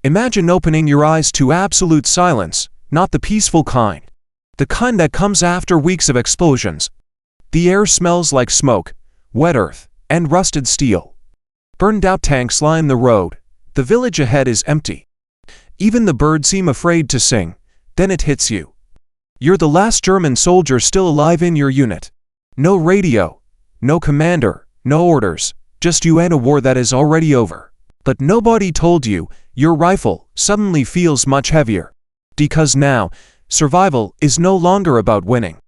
Imagine opening your eyes to absolute silence, not the peaceful kind. The kind that comes after weeks of explosions. The air smells like smoke, wet earth, and rusted steel. Burned-out tanks line the road. The village ahead is empty. Even the birds seem afraid to sing. Then it hits you. You're the last German soldier still alive in your unit. No radio, no commander, no orders, just you and a war that is already over. But nobody told you your rifle suddenly feels much heavier. Because now, survival is no longer about winning.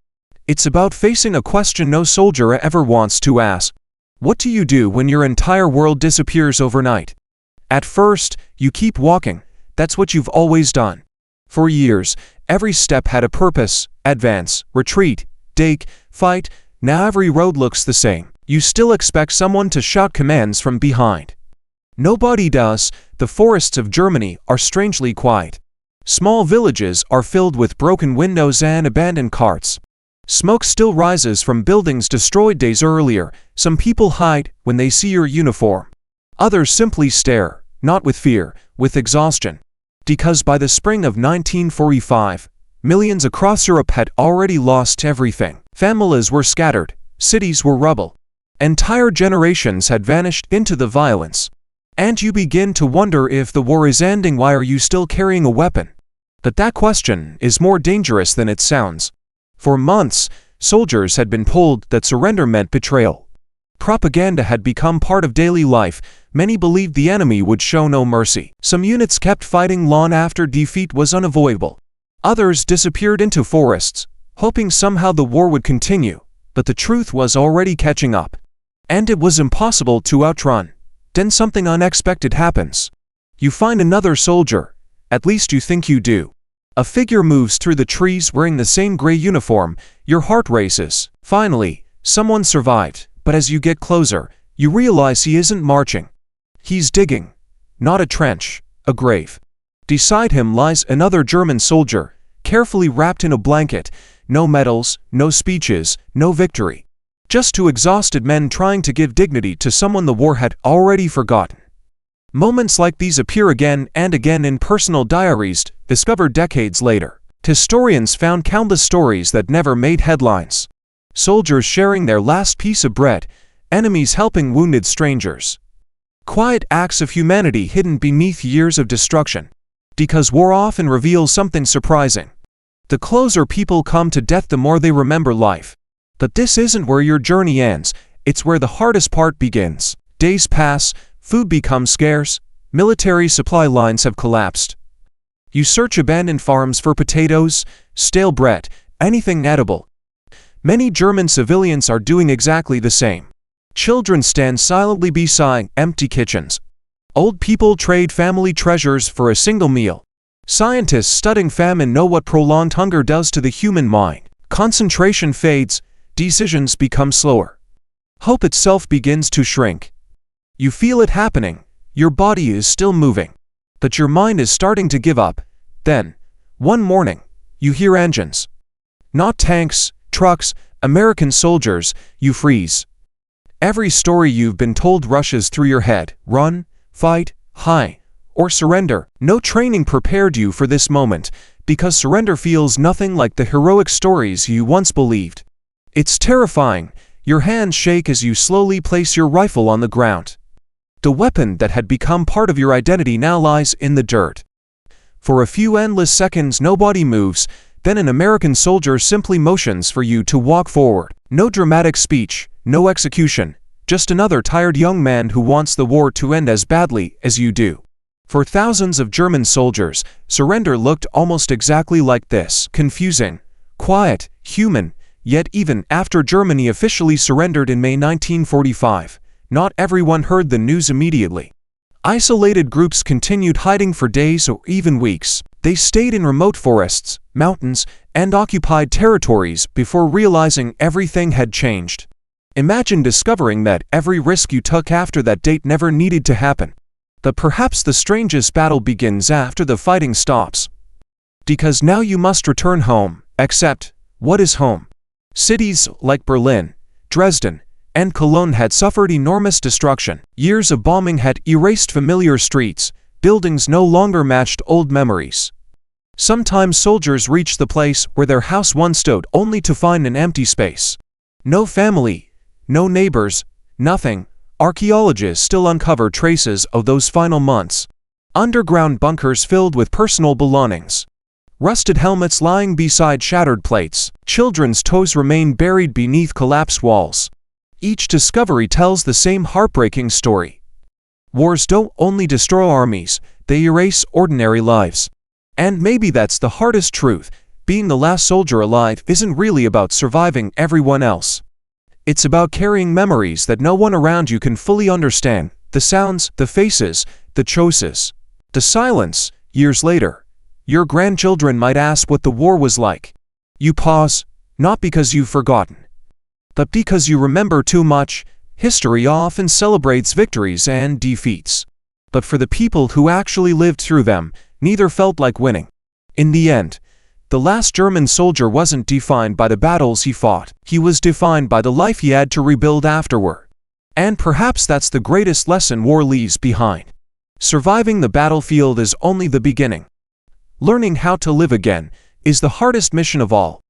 It's about facing a question no soldier ever wants to ask. What do you do when your entire world disappears overnight? At first, you keep walking. That's what you've always done. For years, every step had a purpose: advance, retreat, dig, fight. Now every road looks the same. You still expect someone to shout commands from behind. Nobody does. The forests of Germany are strangely quiet. Small villages are filled with broken windows and abandoned carts. Smoke still rises from buildings destroyed days earlier. Some people hide when they see your uniform. Others simply stare, not with fear, with exhaustion. Because by the spring of 1945, millions across Europe had already lost everything. Families were scattered, cities were rubble. Entire generations had vanished into the violence. And you begin to wonder, if the war is ending, why are you still carrying a weapon? But that question is more dangerous than it sounds. For months, soldiers had been told that surrender meant betrayal. Propaganda had become part of daily life. Many believed the enemy would show no mercy. Some units kept fighting long after defeat was unavoidable. Others disappeared into forests, hoping somehow the war would continue. But the truth was already catching up. And it was impossible to outrun. Then something unexpected happens. You find another soldier. At least you think you do. A figure moves through the trees wearing the same gray uniform. Your heart races. Finally, someone survived. But as you get closer, you realize he isn't marching. He's digging. Not a trench, a grave. Beside him lies another German soldier, carefully wrapped in a blanket. No medals, no speeches, no victory. Just two exhausted men trying to give dignity to someone the war had already forgotten. Moments like these appear again and again in personal diaries, discovered decades later. Historians found countless stories that never made headlines. Soldiers sharing their last piece of bread, enemies helping wounded strangers. Quiet acts of humanity hidden beneath years of destruction. Because war often reveals something surprising. The closer people come to death, the more they remember life. But this isn't where your journey ends, it's where the hardest part begins. Days pass, food becomes scarce, military supply lines have collapsed. You search abandoned farms for potatoes, stale bread, anything edible. Many German civilians are doing exactly the same. Children stand silently beside empty kitchens. Old people trade family treasures for a single meal. Scientists studying famine know what prolonged hunger does to the human mind. Concentration fades, decisions become slower. Hope itself begins to shrink. You feel it happening. Your body is still moving. But your mind is starting to give up. Then, one morning, you hear engines. Not tanks, trucks, American soldiers. You freeze. Every story you've been told rushes through your head. Run, fight, hide, or surrender. No training prepared you for this moment, because surrender feels nothing like the heroic stories you once believed. It's terrifying. Your hands shake as you slowly place your rifle on the ground. The weapon that had become part of your identity now lies in the dirt. For a few endless seconds nobody moves, then an American soldier simply motions for you to walk forward. No dramatic speech, no execution, just another tired young man who wants the war to end as badly as you do. For thousands of German soldiers, surrender looked almost exactly like this: confusing, quiet, human. Yet even after Germany officially surrendered in May 1945, not everyone heard the news immediately. Isolated groups continued hiding for days or even weeks. They stayed in remote forests, mountains, and occupied territories before realizing everything had changed. Imagine discovering that every risk you took after that date never needed to happen. But perhaps the strangest battle begins after the fighting stops. Because now you must return home. Except, what is home? Cities like Berlin, Dresden, and Cologne had suffered enormous destruction. Years of bombing had erased familiar streets, Buildings no longer matched old memories. Sometimes soldiers reached the place where their house once stood only to find an empty space. No family, no neighbors, nothing. Archaeologists still uncover traces of those final months. Underground bunkers filled with personal belongings. Rusted helmets lying beside shattered plates. Children's toys remain buried beneath collapsed walls. Each discovery tells the same heartbreaking story. Wars don't only destroy armies, they erase ordinary lives. And maybe that's the hardest truth. Being the last soldier alive isn't really about surviving everyone else. It's about carrying memories that no one around you can fully understand. The sounds, the faces, the choices. The silence. Years later, your grandchildren might ask what the war was like. You pause, not because you've forgotten, but because you remember too much. History often celebrates victories and defeats. But for the people who actually lived through them, neither felt like winning. In the end, the last German soldier wasn't defined by the battles he fought. He was defined by the life he had to rebuild afterward. And perhaps that's the greatest lesson war leaves behind. Surviving the battlefield is only the beginning. Learning how to live again is the hardest mission of all.